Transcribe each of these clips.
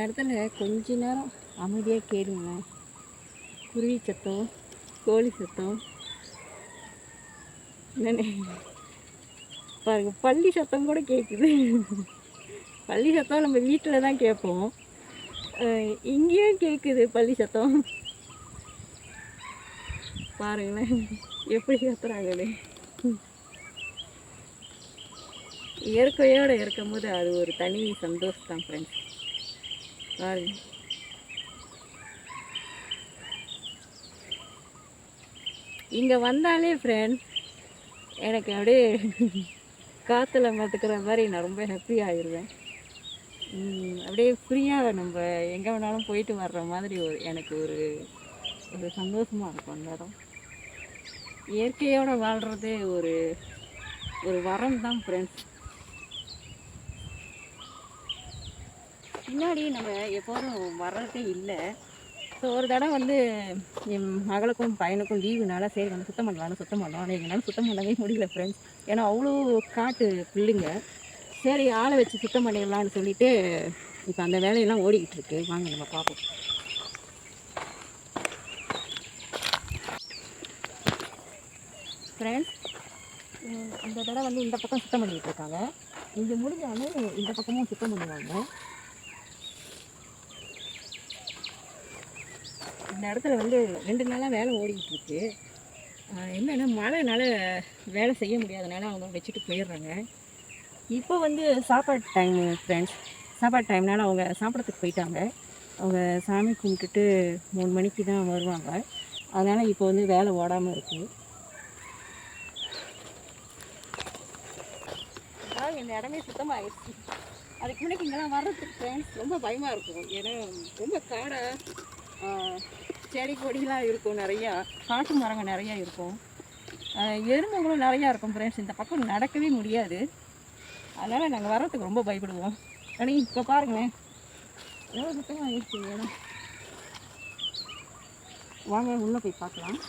இடத்துல கொஞ்ச நேரம் அமைதியாக கேளுங்க. குருவி சத்தம், கோழி சத்தம், என்னென்ன பாருங்க, பள்ளி சத்தம் கூட கேட்குது. பள்ளி சத்தம் நம்ம வீட்டில் தான் கேட்போம், இங்கேயும் கேட்குது பள்ளி சத்தம். பாருங்களேன் எப்படி கத்துறாங்கன்னு. இயற்கையோடு இருக்கும்போது அது ஒரு தனி சந்தோஷம் தான் ஃப்ரெண்ட்ஸ். பாருங்க, இங்கே வந்தாலே ஃப்ரெண்ட்ஸ் எனக்கு அப்படியே காற்றுல மத்துக்கிற மாதிரி நான் ரொம்ப ஹாப்பி ஆகிடுவேன். அப்படியே ஃப்ரீயாக நம்ம எங்கே வேணாலும் போயிட்டு வர்ற மாதிரி எனக்கு ஒரு சந்தோஷமாக இருக்கும் அந்த இடம். இயற்கையோடு வாழ்கிறது ஒரு வரம் தான் ஃப்ரெண்ட்ஸ். பின்னாடி நம்ம எப்போதும் வர்றதே இல்லை. ஸோ ஒரு தடவை வந்து என் மகளுக்கும் பையனுக்கும் லீவுனால சரி வந்து சுத்தம் பண்ணலாம். ஆனால் எங்களால் சுத்தம் பண்ணவே முடியல ஃப்ரெண்ட்ஸ். ஏன்னா அவ்வளோ காட்டு பில்லுங்க. சரி ஆளை வச்சு சுத்தம் பண்ணிடலான்னு சொல்லிட்டு இப்போ அந்த வேலையெல்லாம் ஓடிக்கிட்டு இருக்கு. வாங்க நம்ம பார்ப்போம். ஃப்ரெண்ட்ஸ், இந்த தடவை வந்து இந்த பக்கம் சுத்தம் பண்ணிக்கிட்டு இருக்காங்க. இது முடிஞ்சாலும் இந்த பக்கமும் சுத்தம் பண்ணுவாங்க. இந்த இடத்துல வந்து 2 நாளாக வேலை ஓடிக்கிட்டு இருக்கு. என்னென்னா மழைனால வேலை செய்ய முடியாதனால அவங்க வச்சுட்டு போயிடுறாங்க. இப்போ வந்து சாப்பாடு டைம் ஃப்ரெண்ட்ஸ். சாப்பாடு டைம்னால அவங்க சாப்பிட்றதுக்கு போயிட்டாங்க. அவங்க சாமி கும்பிட்டுட்டு 3 மணிக்கு தான் வருவாங்க. அதனால் இப்போ வந்து வேலை ஓடாமல் இருக்குது. இந்த இடமே சுத்தமாகிடுச்சு. அதுக்கு முன்னாடி இங்கெல்லாம் வர்றதுக்கு ஃப்ரெண்ட்ஸ் ரொம்ப பயமாக இருக்கும். ஏன்னா ரொம்ப காடாக செடி கொடிலாம் இருக்கும், நிறையா காட்டு மரங்கள் நிறையா இருக்கும், எறும்புகளும் நிறையா இருக்கும் ஃப்ரெண்ட்ஸ். இந்த பக்கம் நடக்கவே முடியாது. அதனால் நாங்கள் வர்றதுக்கு ரொம்ப பயப்படுவோம். ஆனால் இப்போ பாருங்களேன் எவ்வளோ சுத்தமாக ஆகிடுச்சுங்க இடம். வாங்க உள்ளே போய் பார்க்கலாம்.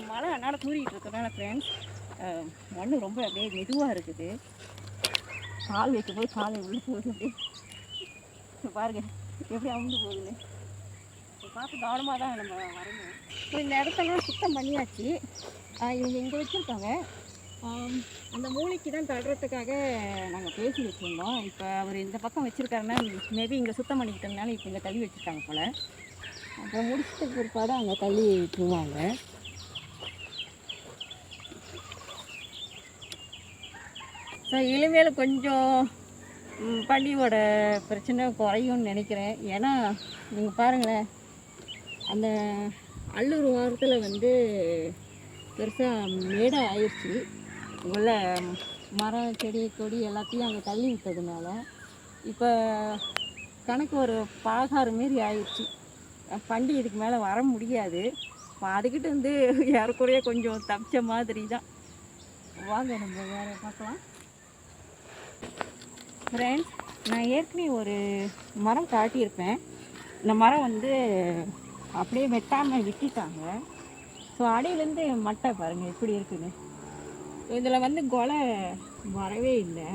மழை அதனால் தூரிகிட்டு இருக்கிறதுனால ஃப்ரெண்ட்ஸ் மண் ரொம்ப அப்படியே மெதுவாக இருக்குது. கால் வைக்கும்போது காலை உள்ளே போகுது. அப்படியே பாருங்க எப்படி அமுந்து போகுதுன்னு. பார்த்து கவனமாக தான் நம்ம வரணும். ஸோ இந்த இடத்தெல்லாம் சுத்தம் பண்ணியாச்சு. இவங்க இங்கே வச்சுருக்காங்க. அந்த மூளைக்கு தான் தடுறதுக்காக நாங்கள் பேசி வச்சுருந்தோம். இப்போ அவர் இந்த பக்கம் வச்சுருக்காருன்னா மேபி இங்கே சுத்தம் பண்ணிக்கிட்டதுனால இப்போ இங்கே தள்ளி வச்சுருக்காங்க போல். அப்புறம் முடிச்சுட்டு பிற்பாடு அங்கே தள்ளி விட்டுருவாங்க. ஸோ இனிமேல் கொஞ்சம் பள்ளியோட பிரச்சனை குறையும்னு நினைக்கிறேன். ஏன்னா நீங்கள் பாருங்களேன், அந்த அல்லூர் வாரத்தில் வந்து பெருசாக மேடை ஆயிடுச்சு. உள்ள மரம் செடி கொடி எல்லாத்தையும் அங்கே தள்ளி விட்டதுனால இப்போ கணக்கு ஒரு பாகாறு மாரி ஆயிடுச்சு. பண்டி இதுக்கு மேலே வர முடியாது. இப்போ அதுக்கிட்ட வந்து யாருக்குறைய கொஞ்சம் தப்பிச்ச மாதிரி தான். வாங்க நம்ம வேறு பார்க்கலாம். ஃப்ரெண்ட்ஸ், நான் ஏற்கனவே ஒரு மரம் காட்டியிருப்பேன். இந்த மரம் வந்து அப்படியே வெட்டாமல் விட்டுட்டாங்க. ஸோ அடியிலேருந்து மட்டை பாருங்கள் எப்படி இருக்குதுன்னு. இதில் வந்து கொலை வரவே இல்லை.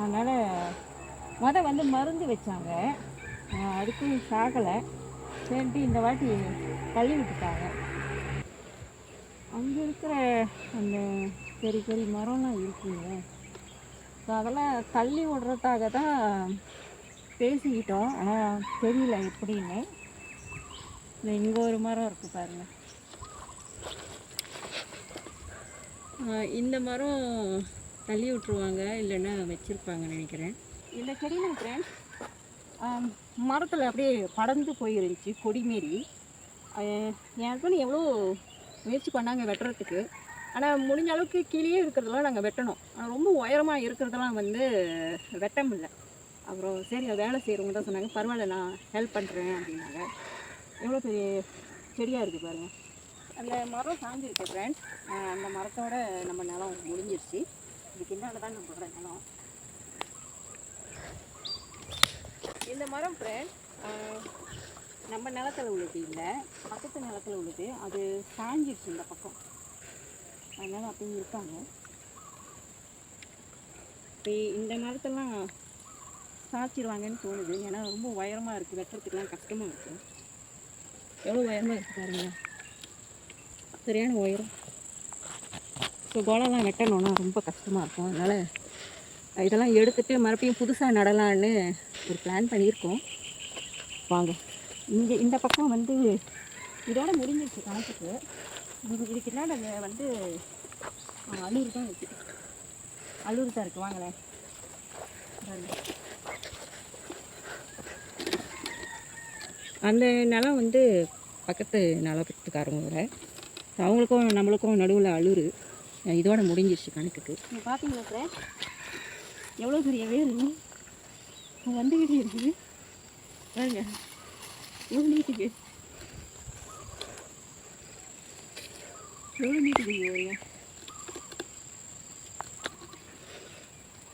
அதனால் வந்து மருந்து வச்சாங்க, அதுக்கும் சாகலை. சரின்ட்டு இந்த வாட்டி தள்ளி விட்டுட்டாங்க. அங்கே இருக்கிற அந்த பெரிய பெரிய மரம்லாம் இருக்குங்க. ஸோ அதெல்லாம் தள்ளி விடுறதுக்காக தான் பேசிக்கிட்டோம். ஆனால் தெரியல எப்படின்னு. இங்கே ஒரு மரம் இருக்குது பாருங்கள். இந்த மரம் தள்ளி விட்டுருவாங்க, இல்லைன்னா வச்சுருப்பாங்கன்னு நினைக்கிறேன். இந்த செடியில் ஃப்ரெண்ட்ஸ் மரத்தில் அப்படியே படர்ந்து போயிருந்துச்சு கொடி மாரி. என் ஹஸ்பண்ட் எவ்வளோ முயற்சி பண்ணாங்க வெட்டுறதுக்கு. ஆனால் முடிஞ்ச அளவுக்கு கீழே இருக்கிறதெல்லாம் நாங்கள் வெட்டணும். ஆனால் ரொம்ப உயரமாக இருக்கிறதெல்லாம் வந்து வெட்ட முடியல. அப்புறம் சரி வேலை செய்கிறவங்க தான் சொன்னாங்க, பரவாயில்ல நான் ஹெல்ப் பண்ணுறேன் அப்படின்னாங்க. எவ்வளோ பெரிய செடியாக இருக்குது பாருங்கள். அந்த மரம் சாஞ்சிருக்கு ஃப்ரெண்ட்ஸ். அந்த மரத்தோட நம்ம நிலம் முடிஞ்சிருச்சு. இதுக்கு பின்னால் தான் நம்மளோட நிலம். இந்த மரம் ஃப்ரெண்ட்ஸ் நம்ம நிலத்தில் உள்ளது இல்லை, பக்கத்து நிலத்தில் உள்ளது. அது சாஞ்சிருச்சு இந்த பக்கம். அதனால் அப்படியே இருக்காங்க. இப்போ இந்த மரத்தெல்லாம் சாய்ச்சிடுவாங்கன்னு தோணுது. ஏன்னா ரொம்ப உயரமாக இருக்குது, வெட்டுறதுக்கெலாம் கஷ்டமாக இருக்குது. எவ்வளோ உயரமாக இருக்குது பாருங்க, சரியான உயரம். ஸோ கோலம்லாம் வெட்டணும்னா ரொம்ப கஷ்டமாக இருக்கும். அதனால் இதெல்லாம் எடுத்துகிட்டு மறுபடியும் புதுசாக நடலான்னு ஒரு பிளான் பண்ணியிருக்கோம். வாங்க, இங்கே இந்த பக்கம் வந்து இதோட முடிஞ்சிருச்சு கணக்குக்கு. இதுக்கு என்ன நாங்கள் வந்து அள்ளூர் தான் இருக்குது, அள்ளூர் தான் இருக்குது. வாங்களேன், அந்த நிலம் வந்து பக்கத்து நிலத்துக்காரங்களோட, அவங்களுக்கும் நம்மளுக்கும் நடுவில் அள்ளூர். இதோட முடிஞ்சிருச்சு கணக்குக்கு. நீங்கள் பார்த்தீங்களா சார், எவ்வளோ பெரிய வேர் வந்துக்கிட்டே இருக்குது பாருங்க, எவ்வளோ நீட்டுக்கு வருங்க.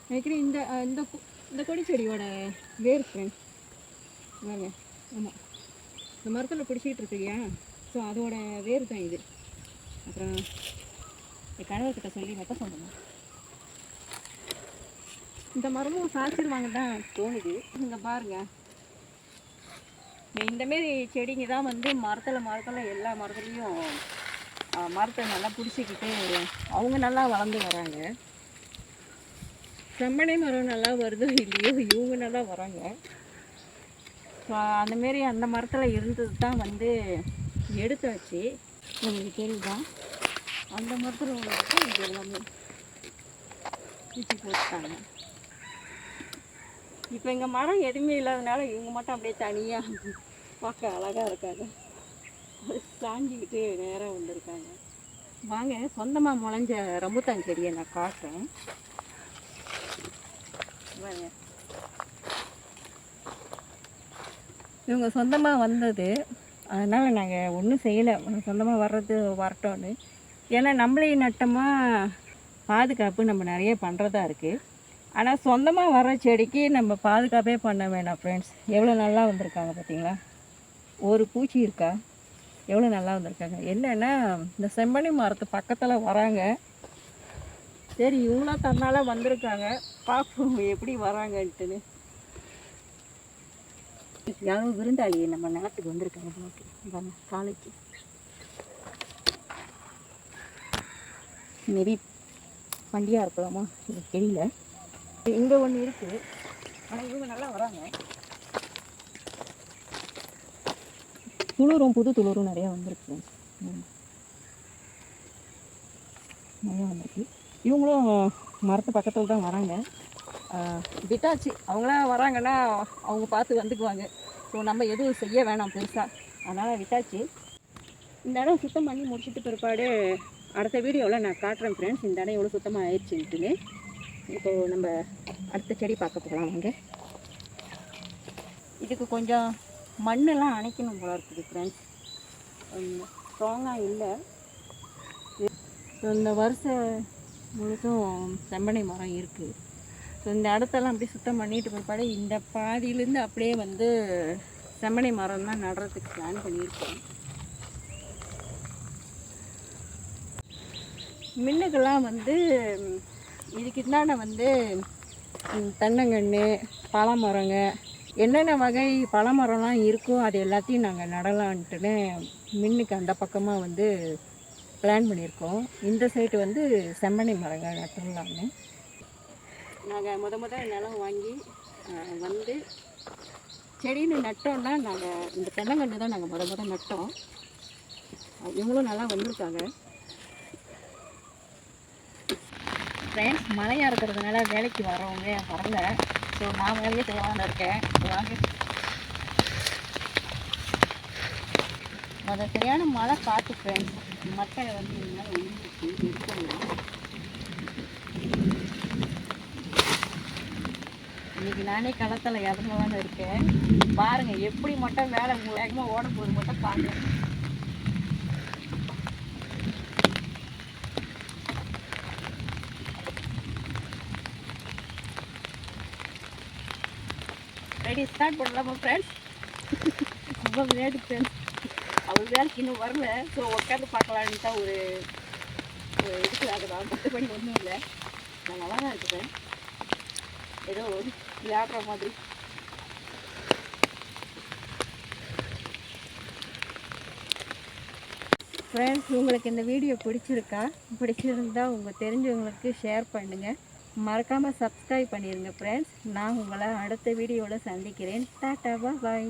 நினைக்கிறேன் இந்த இந்த இந்த கொடி செடியோட வேர் ஃப்ரெண்ட் வாங்க. ஆமாம், இந்த மரத்தில் பிடிச்சிக்கிட்டு இருக்கு இல்லையா, ஸோ அதோட வேர் தான் இது. அப்புறம் கணவர்கிட்ட சொல்லி வெட்ட சொல்லணும். இந்த மரமும் சாய்ச்சிருவாங்க தான் தோணுது. இங்கே பாருங்கள், இந்தமாரி செடிங்க தான் வந்து மரத்தில் எல்லா மரத்துலேயும் மரத்தை நல்லா பிடிச்சிக்கிட்டு அவங்க நல்லா வளர்ந்து வராங்க. செம்மணி மரம் நல்லா வருதோ இல்லையோ, இவங்க நல்லா வராங்க. ஸோ அந்தமாரி அந்த மரத்தில் இருந்தது தான் வந்து எடுத்தாச்சு. உங்களுக்கு தெரியுதான், அந்த மரத்தில் உள்ளது இது எல்லாமே பிடிச்சி போட்டுட்டாங்க. இப்போ இங்கே மரம் எதுவுமே இல்லாதனால இவங்க மட்டும் அப்படியே தனியாக பார்க்க அழகாக இருக்காங்க. சாஞ்சிக்கிட்டு நேராக வந்திருக்காங்க. வாங்க, சொந்தமாக முளைஞ்ச ரம்புத்தான் செடியை நான் காட்டுறேன். வாங்க, இவங்க சொந்தமாக வந்தது, அதனால் நாங்கள் ஒன்றும் செய்யலை. சொந்தமாக வரட்டோன்னு. ஏன்னா நம்மளே நட்டமாக பாதுகாப்பு நம்ம நிறைய பண்ணுறதா இருக்குது. ஆனால் சொந்தமாக வர செடிக்கு நம்ம பாதுகாப்பே பண்ண வேணாம் ஃப்ரெண்ட்ஸ். எவ்வளோ நல்லா வந்திருக்காங்க பார்த்தீங்களா, ஒரு பூச்சி இருக்கா, எவ்வளோ நல்லா வந்திருக்காங்க. என்னென்னா இந்த செம்மணி மரத்து பக்கத்தில் வராங்க. சரி, இவங்களாம் தன்னால் வந்திருக்காங்க, பார்ப்போம் எப்படி வராங்கன்ட்டுன்னு. யாரோ விருந்தாளி நம்ம நிலத்துக்கு வந்திருக்காங்க பாருங்க, காலைக்கு. மேபி வண்டியாக இருக்கலாமா எனக்கு தெரியல. இங்கே ஒன்று இருக்குது, ஆனால் இவங்க நல்லா வராங்க. துளுரும், புது துளுரும் நிறையா வந்திருக்கு, நிறையா வந்திருக்கு. இவங்களும் மரத்து பக்கத்தில் தான் வராங்க. விட்டாச்சு, அவங்களாம் வராங்கன்னா அவங்க பார்த்து வந்துக்குவாங்க. ஸோ நம்ம எதுவும் செய்ய வேணாம் பெருசாக, அதனால் விட்டாச்சு. இந்த இடம் சுத்தம் பண்ணி முடிச்சுட்டு பிற்பாடு அடுத்த வீடியோவில் நான் காட்டுறேன் ஃப்ரெண்ட்ஸ், இந்த இடம் எவ்வளோ சுத்தமாக ஆயிடுச்சுன்ட்டுன்னு. இப்போது நம்ம அடுத்த செடி பார்க்க போகலாம். வாங்க, இதுக்கு கொஞ்சம் மண்ணெல்லாம் அணைக்கணும் போல இருக்குது ஃப்ரெண்ட்ஸ், ஸ்ட்ராங்காக இல்லை. ஸோ இந்த வருஷம் முழுசும் செம்பனை மரம் இருக்குது. ஸோ இந்த இடத்தெல்லாம் அப்படியே சுத்தம் பண்ணிட்டு பிற்பாடு இந்த பாதியிலேருந்து அப்படியே வந்து செம்மணி மரம் தான் நடுறதுக்கு பிளான் பண்ணியிருக்கோம். மின்னுக்கெல்லாம் வந்து இதுக்கு என்னென்ன வந்து தென்னங்கன்று, பழமரங்க, என்னென்ன வகை பழமரம்லாம் இருக்கோ அது எல்லாத்தையும் நாங்கள் நடலான்ட்டுன்னு மின்னுக்கு அந்த பக்கமாக வந்து பிளான் பண்ணியிருக்கோம். இந்த சைடு வந்து செம்மணி மரங்கள் நட்டுடலான்னு. நாங்கள் முதல் நிலம் வாங்கி வந்து செடின்னு நட்டோம்னா நாங்கள் இந்த தென்னங்கன்று தான் நாங்கள் முதல் நட்டோம். இவங்களும் நல்லா வந்திருக்காங்க. ஃப்ரெண்ட்ஸ், மழையாக இருக்கிறதுனால வேலைக்கு வரவங்க வரல. ஸோ நான் வேலையே செய்யலான்னு இருக்கேன். வாங்க, அது சரியான மழை காற்று ஃப்ரெண்ட்ஸ். மட்டை வந்து இன்னைக்கு நானே களத்தில் இறங்கலான்னு இருக்கேன். பாருங்கள் எப்படி மட்டும் வேலை வேகமாக ஓட போது மட்டும் பாருங்கள். ரெடி, ஸ்டார்ட் பண்ணலாமா ஃப்ரெண்ட்ஸ்? ரொம்ப விளையாட்டு ஃப்ரெண்ட்ஸ், அவர் வேலைக்கு இன்னும் வரல. ஸோ உட்காந்து பார்க்கலான்னு தான் ஒரு இதுக்கு ஆகுதான், மற்றபடி ஒன்றும் இல்லை. நான் நல்லா தான் இருக்கிறேன். ஏதோ விளையாடுற மாதிரி. ஃப்ரெண்ட்ஸ், உங்களுக்கு இந்த வீடியோ பிடிச்சிருந்தா உங்கள் தெரிஞ்சவங்களுக்கு ஷேர் பண்ணுங்கள். மறக்காமல் சப்ஸ்கிரைப் பண்ணிடுங்க ஃப்ரெண்ட்ஸ். நான் உங்களை அடுத்த வீடியோவில் சந்திக்கிறேன். டாட்டா பாய்.